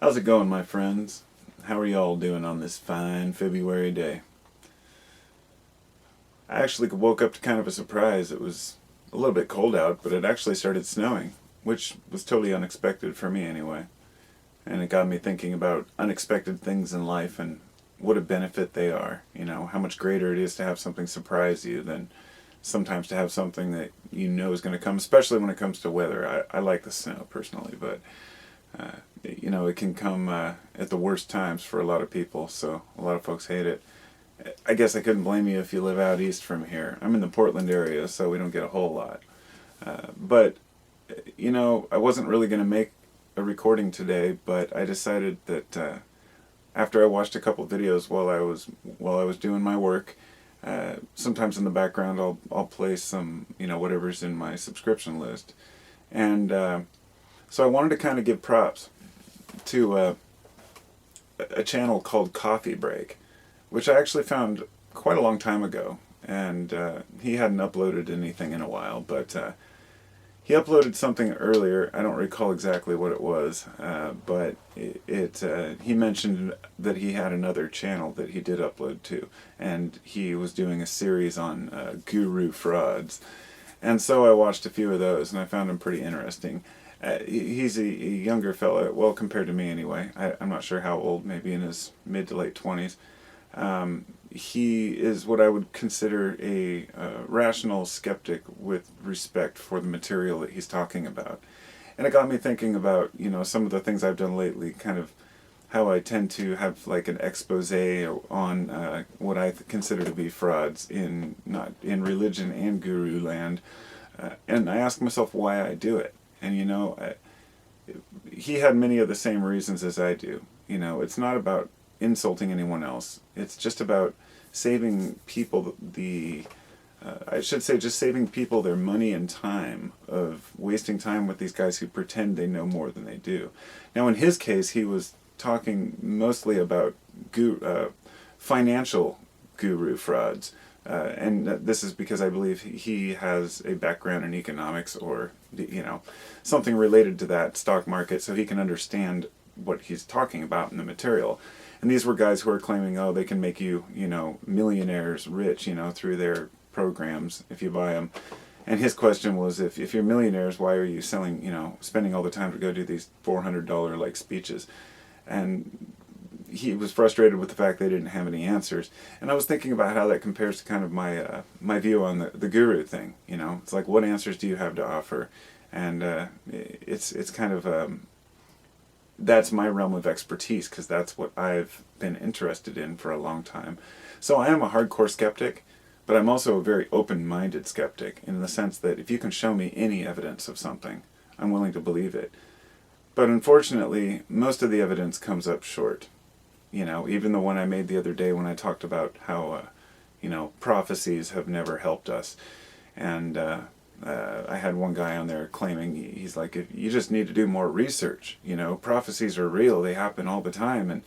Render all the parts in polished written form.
How's it going, my friends? How are y'all doing on this fine February day? I actually woke up to kind of a surprise. It was a little bit cold out, but it actually started snowing, which was totally unexpected for me anyway. And it got me thinking about unexpected things in life and what a benefit they are. You know, how much greater it is to have something surprise you than sometimes to have something that you know is going to come, especially when it comes to weather. I like the snow personally, but it can come at the worst times for a lot of people, so a lot of folks hate it. I guess I couldn't blame you if you live out east from here. I'm in the Portland area, so we don't get a whole lot. But I wasn't really going to make a recording today, but I decided that after I watched a couple videos while I was doing my work, sometimes in the background I'll play some whatever's in my subscription list, and so I wanted to kind of give props to a channel called Coffee Break, which I actually found quite a long time ago, and he hadn't uploaded anything in a while, but he uploaded something earlier. I don't recall exactly what it was, but he mentioned that he had another channel that he did upload to, and he was doing a series on guru frauds, and so I watched a few of those, and I found them pretty interesting. He's a younger fella, well, compared to me anyway. I'm not sure how old, maybe in his mid to late 20s. He is what I would consider a rational skeptic with respect for the material that he's talking about. And it got me thinking about, some of the things I've done lately, kind of how I tend to have like an expose on what I consider to be frauds in religion and guru land. And I ask myself why I do it. And he had many of the same reasons as I do. It's not about insulting anyone else. It's just about saving people just saving people their money and time of wasting time with these guys who pretend they know more than they do. Now, in his case, he was talking mostly about financial guru frauds. And this is because I believe he has a background in economics or, something related to that stock market, so he can understand what he's talking about in the material. And these were guys who are claiming, they can make you, millionaires rich, through their programs if you buy them. And his question was, if you're millionaires, why are you spending all the time to go do these $400 speeches? And he was frustrated with the fact they didn't have any answers. And I was thinking about how that compares to kind of my my view on the guru thing. It's like, what answers do you have to offer? And it's kind of that's my realm of expertise, because that's what I've been interested in for a long time. So I am a hardcore skeptic, but I'm also a very open-minded skeptic, in the sense that if you can show me any evidence of something, I'm willing to believe it. But unfortunately, most of the evidence comes up short. Even the one I made the other day when I talked about how, prophecies have never helped us. And I had one guy on there claiming, he's like, you just need to do more research. Prophecies are real. They happen all the time. And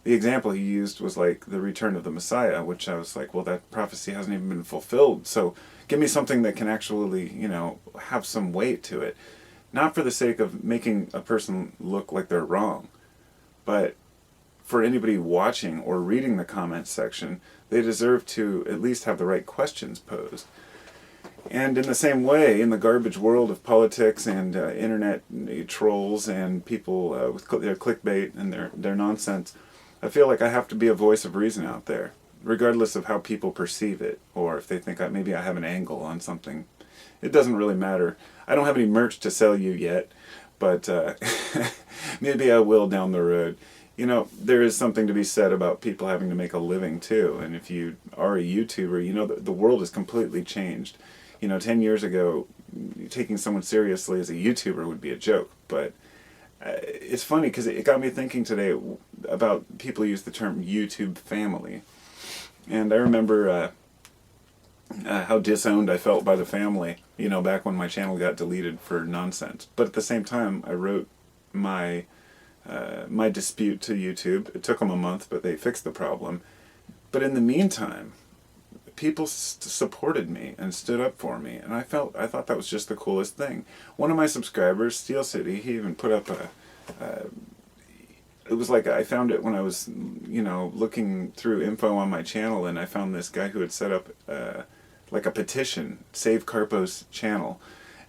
the example he used was like the return of the Messiah, which I was like, well, that prophecy hasn't even been fulfilled. So give me something that can actually, have some weight to it. Not for the sake of making a person look like they're wrong, but for anybody watching or reading the comments section, they deserve to at least have the right questions posed. And in the same way, in the garbage world of politics and internet trolls and people with their clickbait and their nonsense, I feel like I have to be a voice of reason out there, regardless of how people perceive it, or if they think maybe I have an angle on something. It doesn't really matter. I don't have any merch to sell you yet, but maybe I will down the road. There is something to be said about people having to make a living too, and if you are a YouTuber, the world has completely changed. 10 years ago, taking someone seriously as a YouTuber would be a joke, but it's funny because it got me thinking today about people use the term YouTube family, and I remember how disowned I felt by the family, back when my channel got deleted for nonsense. But at the same time, I wrote my dispute to YouTube. It took them a month, but they fixed the problem. But in the meantime, people supported me and stood up for me, and I thought that was just the coolest thing. One of my subscribers, Steel City, he even put up was like I found it when I was, looking through info on my channel, and I found this guy who had set up like a petition, Save Carpo's channel,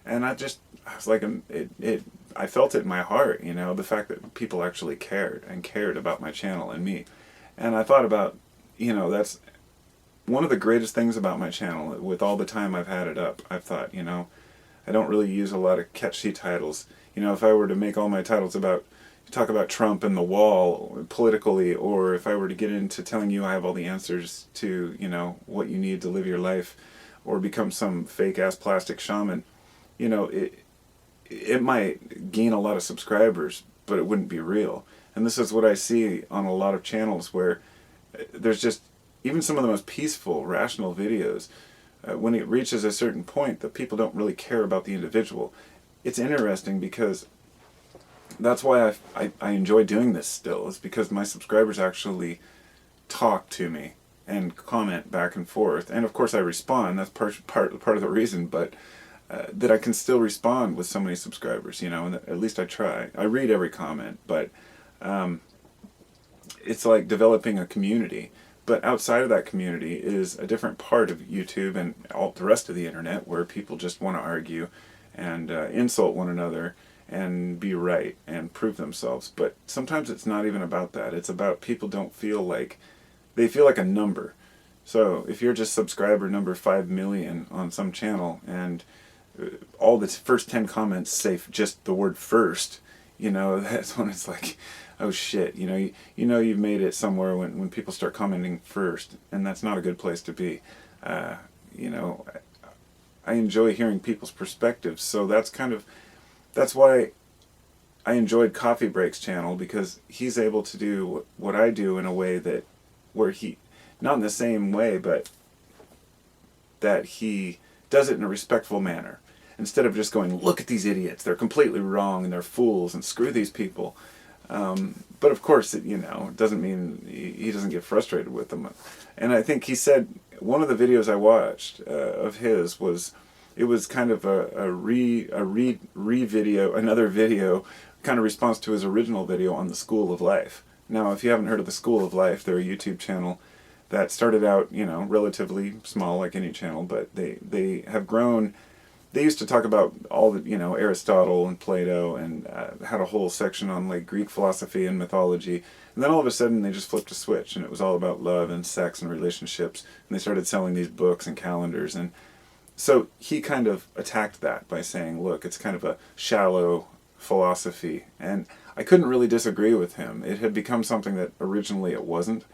and I was like, I felt it in my heart, the fact that people actually cared about my channel and me, and I thought about, that's one of the greatest things about my channel. With all the time I've had it up, I've thought, I don't really use a lot of catchy titles. If I were to make all my titles talk about Trump and the wall politically, or if I were to get into telling you I have all the answers to, what you need to live your life, or become some fake-ass plastic shaman, it might gain a lot of subscribers, but it wouldn't be real. And this is what I see on a lot of channels where there's just, even some of the most peaceful, rational videos, when it reaches a certain point that people don't really care about the individual. It's interesting because that's why I enjoy doing this still, is because my subscribers actually talk to me and comment back and forth. And of course I respond, that's part of the reason, but that I can still respond with so many subscribers, and at least I try. I read every comment, but it's like developing a community. But outside of that community is a different part of YouTube and all the rest of the internet, where people just want to argue and insult one another and be right and prove themselves. But sometimes it's not even about that. It's about people they feel like a number. So if you're just subscriber number 5 million on some channel, and all the first 10 comments say just the word first, that's when it's like, oh shit, you've made it somewhere when people start commenting first, and that's not a good place to be. I enjoy hearing people's perspectives, so that's why I enjoyed Coffee Break's channel, because he's able to do what I do in a way where he, not in the same way, but that he does it in a respectful manner. Instead of just going, look at these idiots, they're completely wrong and they're fools and screw these people. But of course, it doesn't mean he doesn't get frustrated with them. And I think he said, one of the videos I watched of his was, it was kind of a re-video, another video, kind of response to his original video on the School of Life. Now, if you haven't heard of the School of Life, they're a YouTube channel that started out, relatively small like any channel, but they have grown. They used to talk about all the, Aristotle and Plato, and had a whole section on like Greek philosophy and mythology. And then all of a sudden they just flipped a switch, and it was all about love and sex and relationships. And they started selling these books and calendars. And so he kind of attacked that by saying, look, it's kind of a shallow philosophy. And I couldn't really disagree with him. It had become something that originally it wasn't.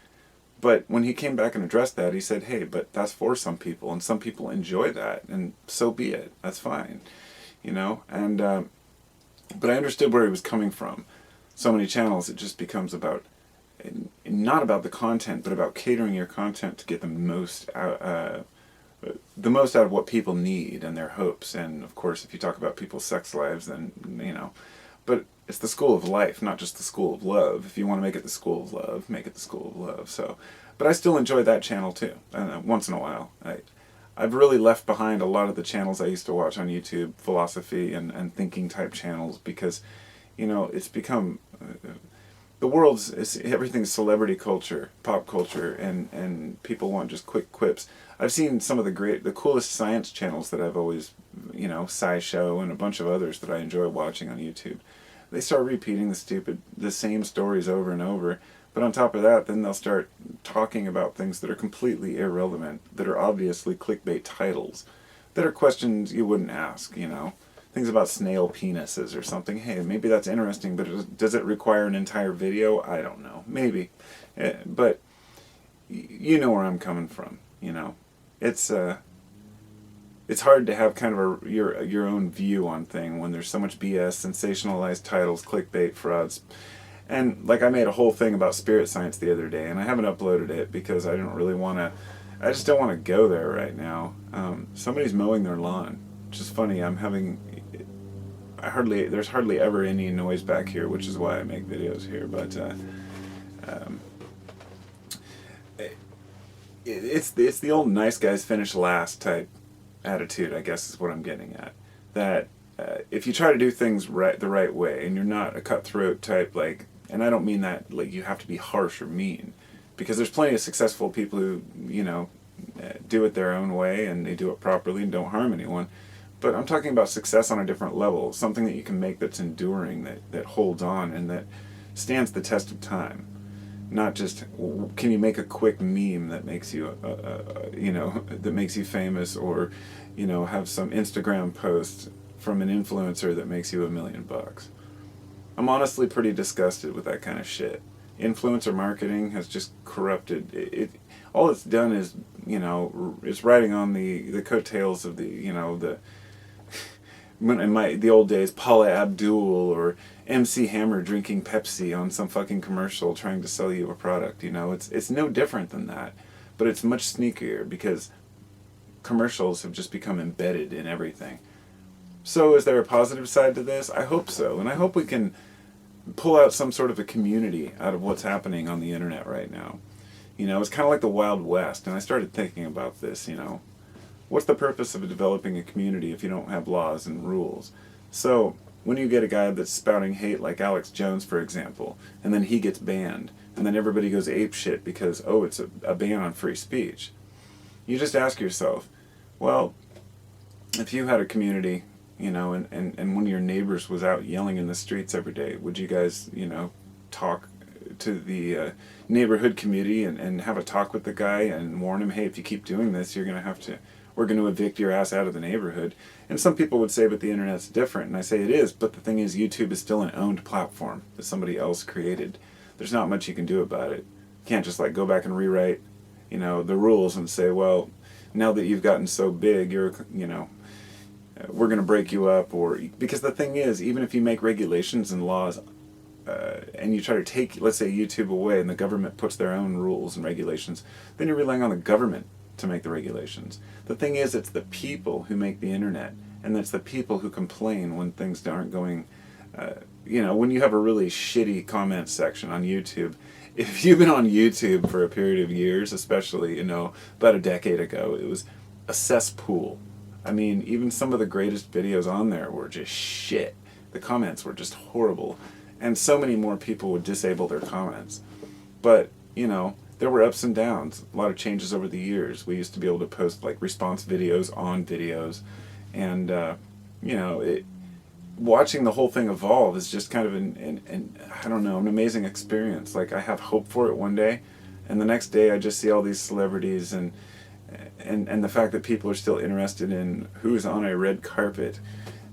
But when he came back and addressed that, he said, hey, but that's for some people, and some people enjoy that, and so be it. That's fine, And but I understood where he was coming from. So many channels, it just becomes about, not about the content, but about catering your content to get the most out of what people need and their hopes. And of course, if you talk about people's sex lives, then, but it's the School of Life, not just the School of Love. If you want to make it the School of Love, make it the School of Love. So, but I still enjoy that channel too, once in a while. I've really left behind a lot of the channels I used to watch on YouTube, philosophy and thinking type channels, because, it's become, everything's celebrity culture, pop culture, and people want just quick quips. I've seen some of the coolest science channels that I've always, SciShow and a bunch of others that I enjoy watching on YouTube. They start repeating the same stories over and over. But on top of that, then they'll start talking about things that are completely irrelevant, that are obviously clickbait titles, that are questions you wouldn't ask, Things about snail penises or something. Hey, maybe that's interesting, but does it require an entire video? I don't know. Maybe. But you know where I'm coming from, It's hard to have kind of your own view on thing when there's so much BS, sensationalized titles, clickbait, frauds. And like I made a whole thing about spirit science the other day, and I haven't uploaded it because I just don't want to go there right now. Somebody's mowing their lawn, which is funny. There's hardly ever any noise back here, which is why I make videos here, but it's the old nice guys finish last type attitude, I guess is what I'm getting at. That if you try to do things the right way, and you're not a cutthroat type, like, And I don't mean that like you have to be harsh or mean, because there's plenty of successful people who, do it their own way and they do it properly and don't harm anyone. But I'm talking about success on a different level, something that you can make that's enduring, that holds on, and that stands the test of time. Not just, can you make a quick meme that makes you, that makes you famous, or, have some Instagram post from an influencer that makes you $1 million. I'm honestly pretty disgusted with that kind of shit. Influencer marketing has just corrupted it. All it's done is, it's riding on the coattails of the in the old days, Paula Abdul or MC Hammer drinking Pepsi on some fucking commercial trying to sell you a product. It's no different than that, but it's much sneakier because commercials have just become embedded in everything. So is there a positive side to this? I hope so, and I hope we can pull out some sort of a community out of what's happening on the internet right now. It's kind of like the Wild West, and I started thinking about this, What's the purpose of developing a community if you don't have laws and rules? So, when you get a guy that's spouting hate like Alex Jones, for example, and then he gets banned, and then everybody goes apeshit because, it's a ban on free speech, you just ask yourself, well, if you had a community, and one of your neighbors was out yelling in the streets every day, would you guys, talk to the neighborhood committee and have a talk with the guy and warn him, hey, if you keep doing this, we're going to evict your ass out of the neighborhood? And some people would say, but the internet's different. And I say it is, but the thing is, YouTube is still an owned platform that somebody else created. There's not much you can do about it. You can't just go back and rewrite, the rules and say, well, now that you've gotten so big, we're going to break you up. Because the thing is, even if you make regulations and laws and you try to take, let's say, YouTube away and the government puts their own rules and regulations, then you're relying on the government to make the regulations. The thing is, it's the people who make the internet, and it's the people who complain when things aren't going, when you have a really shitty comment section on YouTube. If you've been on YouTube for a period of years, especially, about a decade ago, it was a cesspool. I mean, even some of the greatest videos on there were just shit. The comments were just horrible. And so many more people would disable their comments. But, there were ups and downs, a lot of changes over the years. We used to be able to post response videos on videos, and watching the whole thing evolve is just kind of an amazing experience. I have hope for it one day, and the next day I just see all these celebrities and the fact that people are still interested in who's on a red carpet,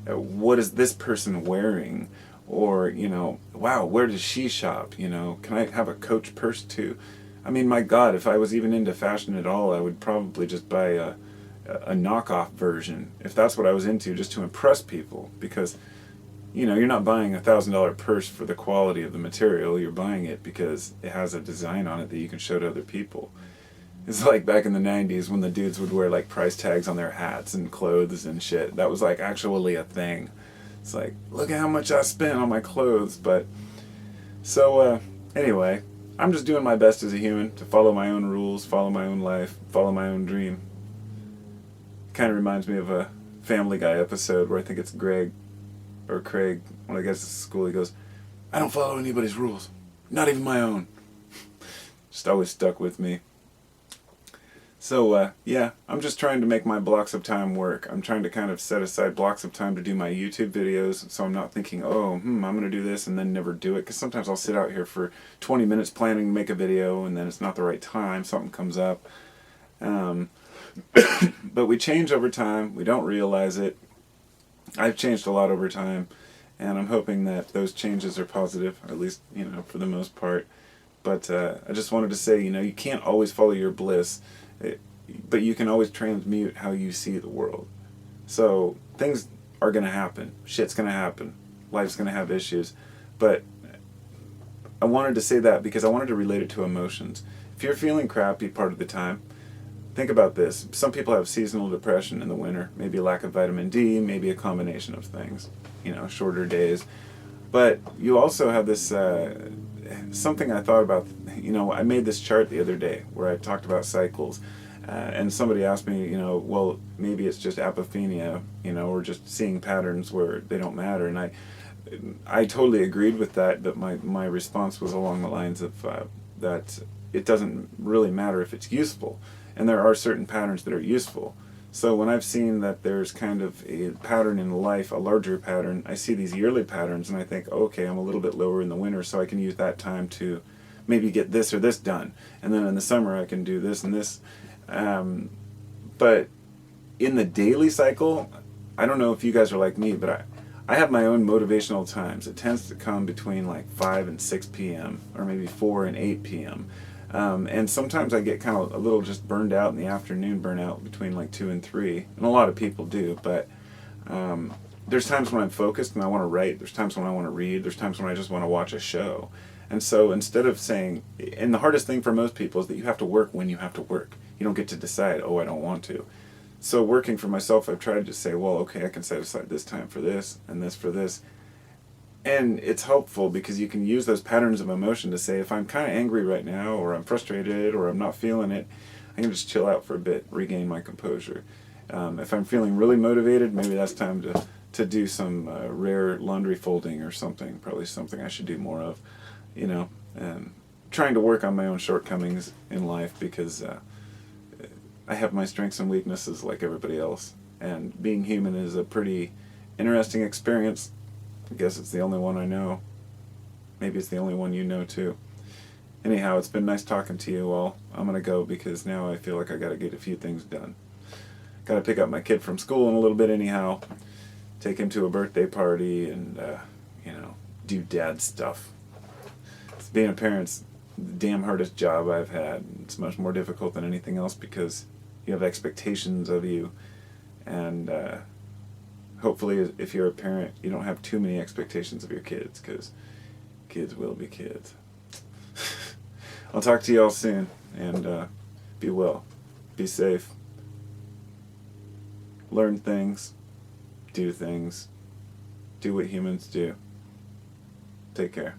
what is this person wearing, or wow, where does she shop? Can I have a Coach purse too? I mean, my God, if I was even into fashion at all, I would probably just buy a knockoff version, if that's what I was into, just to impress people. Because, you're not buying a $1,000 purse for the quality of the material. You're buying it because it has a design on it that you can show to other people. It's like back in the 90s when the dudes would wear price tags on their hats and clothes and shit. That was actually a thing. It's look at how much I spent on my clothes. But, so, anyway, I'm just doing my best as a human to follow my own rules, follow my own life, follow my own dream. Kind of reminds me of a Family Guy episode where I think it's Greg or Craig, when I get to school, he goes, I don't follow anybody's rules, not even my own. Just always stuck with me. So, I'm just trying to make my blocks of time work. I'm trying to kind of set aside blocks of time to do my YouTube videos, so I'm not thinking, I'm going to do this and then never do it, because sometimes I'll sit out here for 20 minutes planning to make a video, and then it's not the right time, something comes up. But we change over time, we don't realize it. I've changed a lot over time, and I'm hoping that those changes are positive, or at least, for the most part. But I just wanted to say, you can't always follow your bliss, but you can always transmute how you see the world. So things are going to happen. Shit's going to happen. Life's going to have issues. But I wanted to say that because I wanted to relate it to emotions. If you're feeling crappy part of the time, think about this. Some people have seasonal depression in the winter. Maybe a lack of vitamin D, maybe a combination of things. Shorter days. But you also have this, something I thought about, I made this chart the other day where I talked about cycles. And somebody asked me, well, maybe it's just apophenia, or just seeing patterns where they don't matter. And I totally agreed with that, but my response was along the lines of that it doesn't really matter if it's useful, and there are certain patterns that are useful. So when I've seen that there's kind of a pattern in life, a larger pattern, I see these yearly patterns and I think, okay, I'm a little bit lower in the winter, so I can use that time to maybe get this or this done. And then in the summer I can do this and this. But in the daily cycle, I don't know if you guys are like me, but I have my own motivational times. It tends to come between like 5 and 6 p.m. or maybe 4 and 8 p.m. And sometimes I get kind of a little just burned out in the afternoon, burnout between like 2 and 3. And a lot of people do, but there's times when I'm focused and I want to write. There's times when I want to read. There's times when I just want to watch a show. And so instead of saying, and the hardest thing for most people is that you have to work when you have to work. You don't get to decide, oh, I don't want to. So working for myself, I've tried to say, well, okay, I can set aside this time for this and this for this. And it's helpful because you can use those patterns of emotion to say, if I'm kind of angry right now, or I'm frustrated, or I'm not feeling it, I can just chill out for a bit, regain my composure. If I'm feeling really motivated, maybe that's time to do some rare laundry folding or something, probably something I should do more of, and trying to work on my own shortcomings in life because I have my strengths and weaknesses like everybody else. And being human is a pretty interesting experience. I guess it's the only one I know. Maybe it's the only one you know too. Anyhow, it's been nice talking to you all. I'm going to go because now I feel like I got to get a few things done. Got to pick up my kid from school in a little bit anyhow. Take him to a birthday party and, do dad stuff. Being a parent's the damn hardest job I've had. It's much more difficult than anything else because you have expectations of you, and hopefully if you're a parent you don't have too many expectations of your kids, because kids will be kids. I'll talk to you all soon, and be well, be safe, learn things, do what humans do. Take care.